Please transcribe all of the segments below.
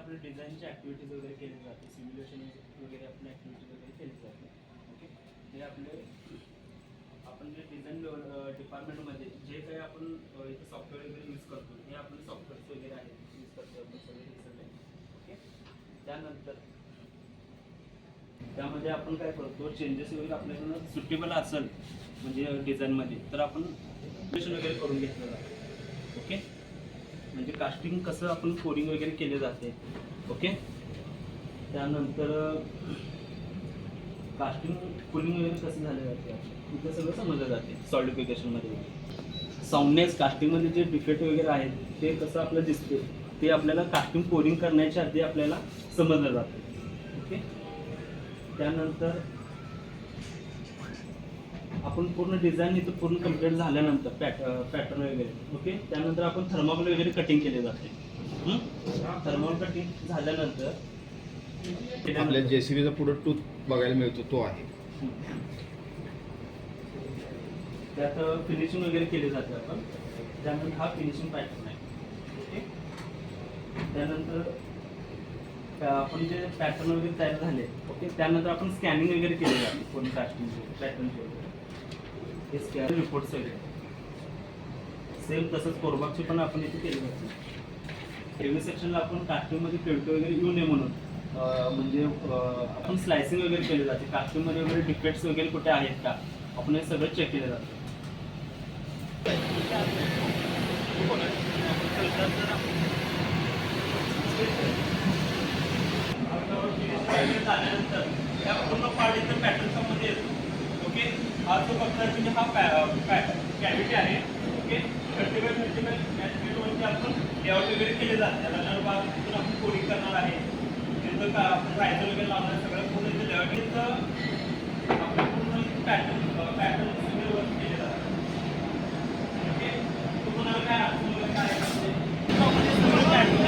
आपल्या डिझाईनची ॲक्टिव्हिटीज वगैरे केली जाते, सिम्युलेशन वगैरे आपल्या ॲक्टिव्हिटीज वगैरे केली जाते. ओके, हे आपले आपण जे डिझाईन डिपार्टमेंटमध्ये जे काही आपण इथे सॉफ्टवेअर वगैरे यूज करतो, हे आपले सॉफ्टवेअर्स वगैरे आहेत यूज करतो आपण सगळे. ओके, त्यानंतर त्यामध्ये आपण काय करतो, चेंजेस वगैरे आपल्याकडून सुटेबल असेल म्हणजे डिझाईनमध्ये तर आपण वगैरे करून घेतलं जातं. ओके, म्हणजे कास्टिंग कसं आपण कोडिंग वगैरे केले जाते. ओके, त्यानंतर कास्टिंग कुलिंग वगैरे कसं झालं जाते तिथं सगळं समजलं जाते. सॉलिडिफिकेशनमध्ये साऊंडनेस कास्टिंगमध्ये जे डिफेक्ट वगैरे आहेत ते कसं आपलं दिसते ते आपल्याला कास्टिंग कोडिंग करण्याच्या आधी आपल्याला समजलं जातं. ओके, त्यानंतर आपण पूर्ण डिझाईन इथं पूर्ण कम्प्लीट झाल्यानंतर पॅटर्न वगैरे. ओके, त्यानंतर आपण थर्माकोल वगैरे कटिंग केले जाते. थर्माकोल कटिंग झाल्यानंतर आपल्या JCBचा पुढे टूथ बघायला मिळतो तो आहे. त्यात फिनिशिंग वगैरे केले जाते आपण. त्यानंतर हा फिनिशिंग पॅटर्न आहे. ओके, त्यानंतर आपण जे पॅटर्न वगैरे तयार झाले. ओके, त्यानंतर आपण स्कॅनिंग वगैरे केले जाते पूर्ण कास्टिंगचे पॅटर्नचे वगैरे. हे स्कॅन रिपोर्ट्स वगैरे सेम तसंच कोरबागचे पण आपण इथे केले जाते. हेवी सेक्शनला आपण कास्टिंगमध्ये पेडके वगैरे येऊ नये म्हणून म्हणजे आपण स्लायसिंग वगैरे केले जाते. कास्टिंगमध्ये वगैरे डिफेक्ट्स वगैरे कुठे आहेत का आपण हे सगळं चेक केलं जातं. झाल्यानंतर या पूर्ण पार्ट इथं पॅटर्नच्या मध्ये येतो. ओके, हा जो बघताय म्हणजे हा कॅव्हिटी आहे. ओके, 30x30 म्हणजे आपण लेआउट वगैरे केले जाते. त्याला बाजून आपण कोडिंग करणार आहे. तिथं का आपण रायझर वगैरे लावणार सगळं पूर्ण इथं लेआउट इथं आपलं पूर्ण पॅटर्न वगैरे वर्क केले जातात. ओके, तुम्हाला काय अडचण वगैरे काय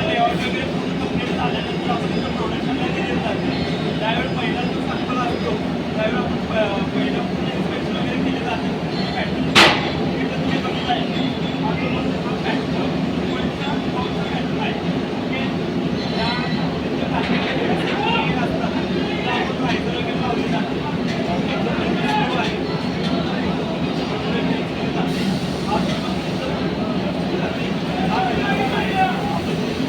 लेआउट वगैरे पूर्ण कंप्लीट झाल्यानंतर आपण इथं प्रोडक्शनला केले जाते. त्यावेळी पहिला जो सॅम्पल असतो त्यावेळी आपण पहिलं पूर्ण इन्स्पेक्शन वगैरे केले जाते. पॅटर्न इथं तुम्ही बघितलं आहे हा पॅटर्न आहे. ओके, त्या असतात तिला आपण रायझर वगैरे लावले जाते.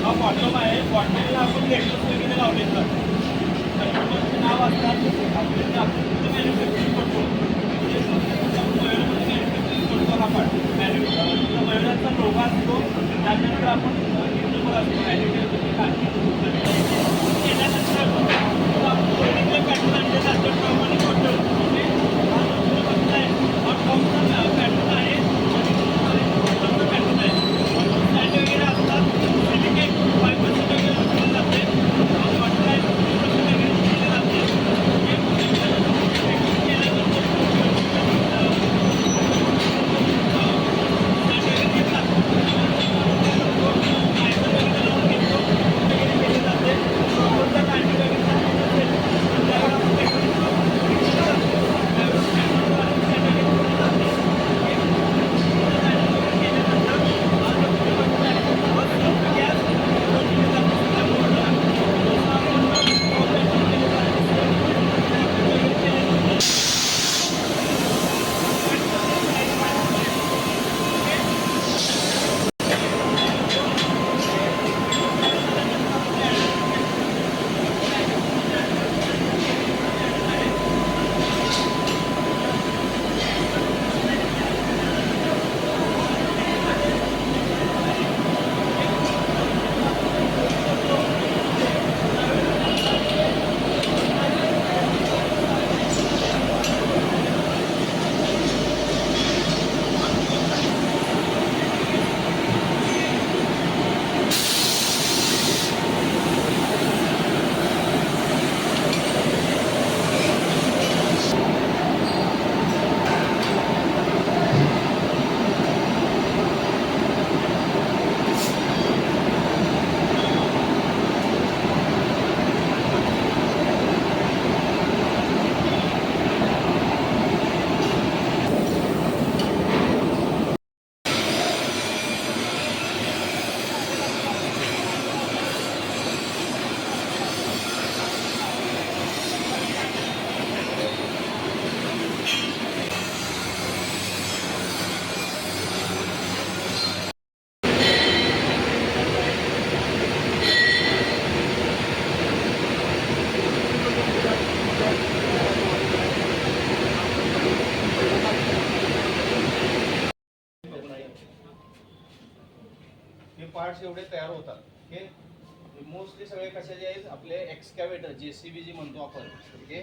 हा बॉटम आहे. बॉटमला आपण लेटर्स वगैरे लावले जातात. कस्टमरचे नाव असतात आपल्याला आपण तिथं मॅन्युफॅक्चरिंग करतो. मयुरामध्ये मॅन्युफॅक्चरिंग करतो. हा पार्ट तिथं मयुराचा लोगो असतो. त्यानंतर आपण युजबल असतो मॅन्युफॅक्चरिंग केल्यानंतर आपण कोडिंगला पॅटर्न आणले जाते. टॉप आणि बॉटम म्हणजे हा नंतर बघता आहे हा टॉपचा पॅटर्न आहे आणि बॉटमचा पॅटर्न आहे. स्टँड वगैरे असतात. सिलिकेट 5% वगैरे केले जाते. बॉटम आहे 50% वगैरे केले जाते. स्टँड वगैरे घेतात. पार्ट्स एवढे तयार होतात हे मोस्टली सगळे कशाचे आहेत आपले एक्सकॅवेटर JCB जी म्हणतो आपण ओके